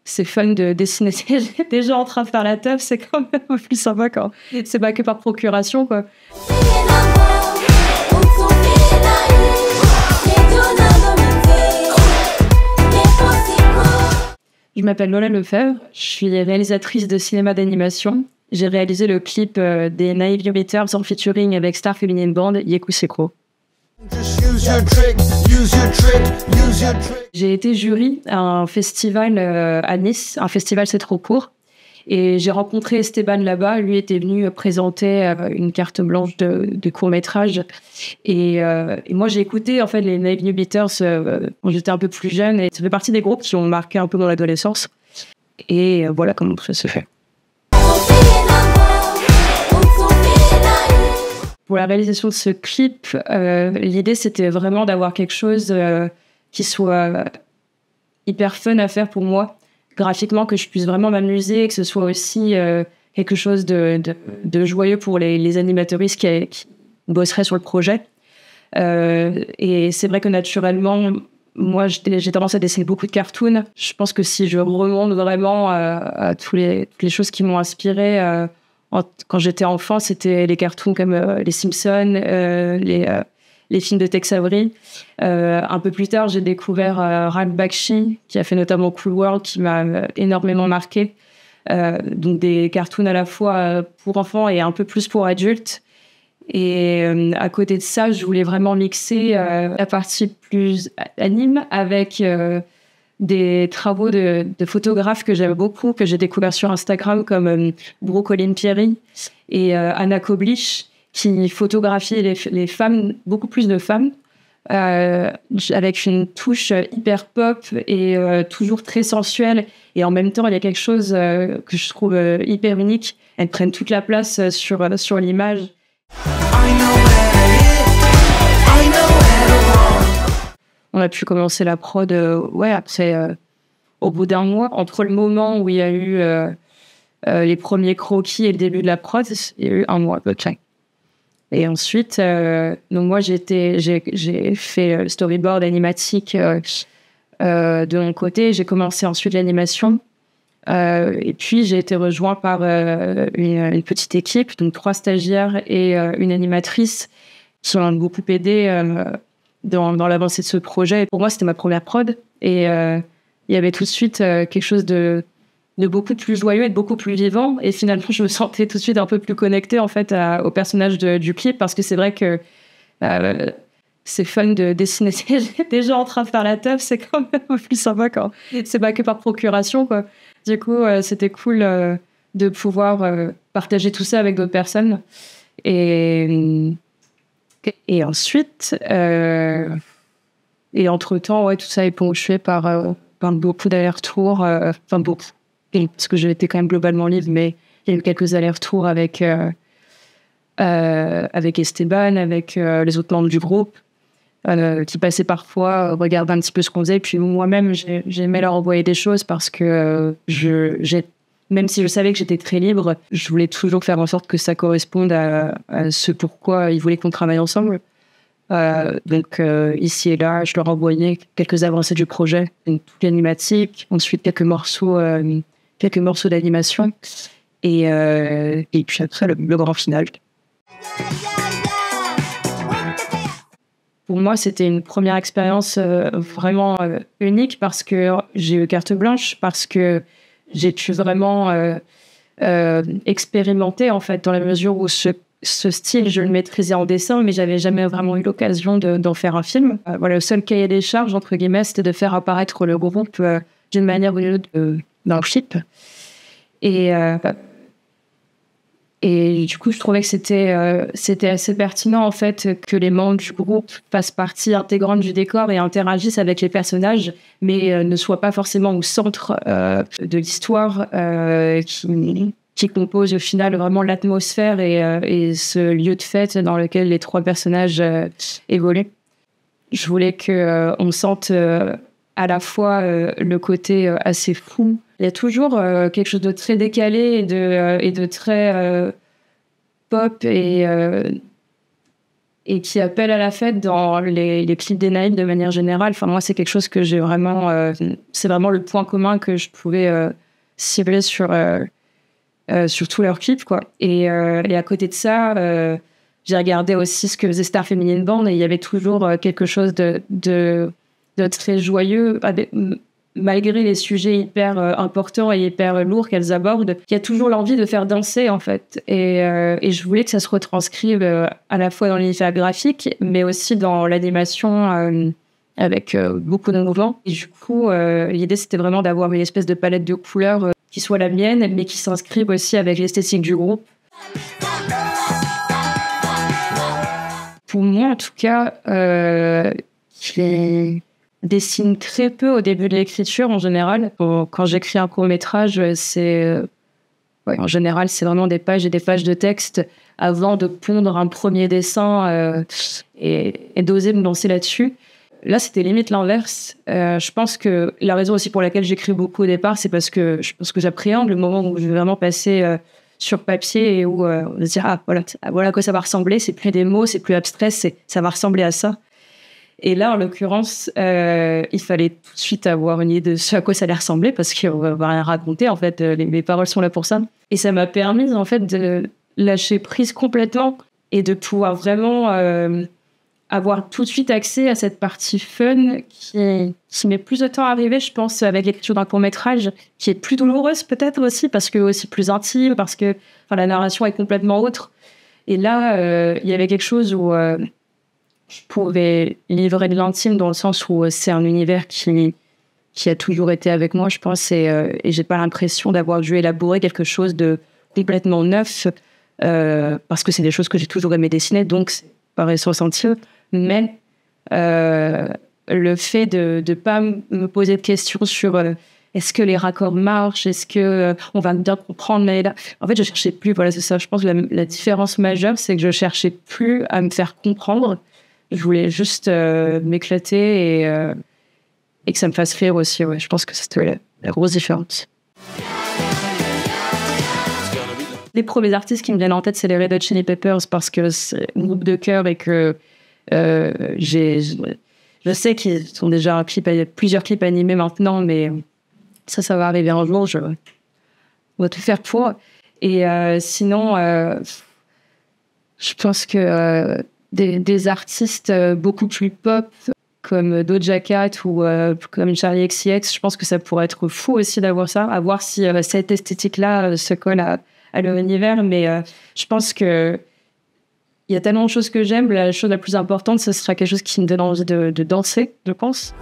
c'est fun de dessiner des gens en train de faire la teuf, c'est quand même plus sympa quand c'est pas que par procuration, quoi. Je m'appelle Lola Lefebvre, je suis réalisatrice de cinéma d'animation. J'ai réalisé le clip des Naive New Beaters en featuring avec Star Feminine Band, Yeku Sekro. J'ai été jury à un festival à Nice, un festival C'est trop court. Et j'ai rencontré Esteban là-bas. Lui était venu présenter une carte blanche de court-métrage. Et moi, j'ai écouté en fait les Naive New Beaters quand j'étais un peu plus jeune. Et ça fait partie des groupes qui ont marqué un peu mon adolescence. Et voilà comment ça se fait. Pour la réalisation de ce clip, l'idée, c'était vraiment d'avoir quelque chose qui soit hyper fun à faire pour moi, graphiquement, que je puisse vraiment m'amuser, que ce soit aussi quelque chose de joyeux pour les animateuristes qui bosseraient sur le projet. Et c'est vrai que naturellement, moi, j'ai tendance à dessiner beaucoup de cartoons. Je pense que si je remonte vraiment à toutes les choses qui m'ont inspirée quand j'étais enfant, c'était les cartoons comme les Simpsons, les films de Tex Avery. Un peu plus tard, j'ai découvert Ralph Bakshi, qui a fait notamment Cool World, qui m'a énormément marqué. Donc des cartoons à la fois pour enfants et un peu plus pour adultes. Et à côté de ça, je voulais vraiment mixer la partie plus anime avec des travaux de photographes que j'aime beaucoup, que j'ai découvert sur Instagram, comme Brooklyn Pierry et Anna Koblish, qui photographiaient les femmes, beaucoup plus de femmes, avec une touche hyper pop et toujours très sensuelle. Et en même temps, il y a quelque chose que je trouve hyper unique. Elles prennent toute la place sur l'image. On a pu commencer la prod, au bout d'un mois. Entre le moment où il y a eu les premiers croquis et le début de la prod, il y a eu un mois à peu près. Et ensuite, donc moi, j'ai fait le storyboard animatique de mon côté. J'ai commencé ensuite l'animation. Et puis, j'ai été rejoint par une petite équipe, donc 3 stagiaires et une animatrice qui m'ont beaucoup aidé dans l'avancée de ce projet. Et pour moi, c'était ma première prod. Et il y avait tout de suite quelque chose de beaucoup plus joyeux et de beaucoup plus vivant. Et finalement, je me sentais tout de suite un peu plus connectée en fait, au personnage du clip, parce que c'est vrai que c'est fun de dessiner des gens en train de faire la teuf, c'est quand même plus sympa quand c'est pas que par procuration, quoi. Du coup, c'était cool de pouvoir partager tout ça avec d'autres personnes. Et ensuite, et entre-temps, tout ça est ponctué par beaucoup d'allers-retours, enfin beaucoup, parce que j'étais quand même globalement libre, mais il y a eu quelques allers-retours avec Esteban, avec les autres membres du groupe, qui passaient parfois regarder un petit peu ce qu'on faisait. Puis moi-même, j'aimais leur envoyer des choses parce que même si je savais que j'étais très libre, je voulais toujours faire en sorte que ça corresponde à ce pourquoi ils voulaient qu'on travaille ensemble. Donc ici et là, je leur envoyais quelques avancées du projet, une toute animatique, ensuite quelques morceaux d'animation, et puis après le grand final. Pour moi, c'était une première expérience vraiment unique parce que j'ai eu carte blanche, parce que j'ai pu vraiment expérimenter, en fait, dans la mesure où ce style, je le maîtrisais en dessin, mais j'avais jamais vraiment eu l'occasion d'en faire un film. Le seul cahier des charges, entre guillemets, c'était de faire apparaître le groupe d'une manière ou d'une autre dans le clip. Et du coup, je trouvais que c'était assez pertinent, en fait, que les membres du groupe fassent partie intégrante du décor et interagissent avec les personnages, mais ne soient pas forcément au centre de l'histoire qui compose au final vraiment l'atmosphère et ce lieu de fête dans lequel les 3 personnages évoluent. Je voulais qu'on sente à la fois le côté assez fou. Il y a toujours quelque chose de très décalé et de très pop et et qui appelle à la fête dans les clips d'Enhaïm de manière générale. Enfin, moi, c'est quelque chose que j'ai vraiment... c'est vraiment le point commun que je pouvais cibler sur tous leurs clips, quoi. Et à côté de ça, j'ai regardé aussi ce que faisait Star Feminine Band, et il y avait toujours quelque chose de très joyeux, malgré les sujets hyper importants et hyper lourds qu'elles abordent. Il y a toujours l'envie de faire danser, en fait. Et je voulais que ça se retranscrive à la fois dans l'univers graphique, mais aussi dans l'animation avec beaucoup de mouvements. Et du coup, l'idée, c'était vraiment d'avoir une espèce de palette de couleurs qui soit la mienne, mais qui s'inscrive aussi avec l'esthétique du groupe. Pour moi, en tout cas, je dessine très peu au début de l'écriture, en général. Quand j'écris un court-métrage, en général, c'est vraiment des pages et des pages de texte avant de pondre un premier dessin et d'oser me lancer là-dessus. Là, c'était limite l'inverse. Je pense que la raison aussi pour laquelle j'écris beaucoup au départ, c'est parce que je pense que j'appréhende le moment où je vais vraiment passer sur papier et où on va se dire voilà à quoi ça va ressembler. C'est plus des mots, c'est plus abstrait, ça va ressembler à ça. Et là, en l'occurrence, il fallait tout de suite avoir une idée de ce à quoi ça allait ressembler, parce qu'on va rien raconter. En fait, les paroles sont là pour ça. Et ça m'a permis, en fait, de lâcher prise complètement et de pouvoir vraiment avoir tout de suite accès à cette partie fun qui met plus de temps à arriver, je pense, avec l'écriture d'un court-métrage, qui est plus douloureuse peut-être aussi, parce que aussi plus intime, parce que la narration est complètement autre. Et là, il y avait quelque chose où je pouvais livrer de l'intime, dans le sens où c'est un univers qui a toujours été avec moi, je pense, et j'ai pas l'impression d'avoir dû élaborer quelque chose de complètement neuf, parce que c'est des choses que j'ai toujours aimé dessiner, donc c'est pareil ressentir. Mais le fait de ne pas me poser de questions sur est-ce que les raccords marchent, est-ce que on va bien comprendre, mais là, en fait, je cherchais plus. Voilà, c'est ça. Je pense que la différence majeure, c'est que je cherchais plus à me faire comprendre. Je voulais juste m'éclater et que ça me fasse rire aussi. Ouais. Je pense que c'était la grosse différence. Les premiers artistes qui me viennent en tête, c'est les Red Hot Chili Peppers, parce que c'est un groupe de cœur et que je sais qu'ils sont déjà plusieurs clips animés maintenant, mais ça va arriver un jour. On va tout faire pour. Et sinon, je pense que des artistes beaucoup plus pop, comme Doja Cat ou comme Charli XCX, je pense que ça pourrait être fou aussi d'avoir ça, à voir si cette esthétique-là se colle à leur univers. Mais je pense que il y a tellement de choses que j'aime. La chose la plus importante, ce sera quelque chose qui me donne envie de danser, je pense.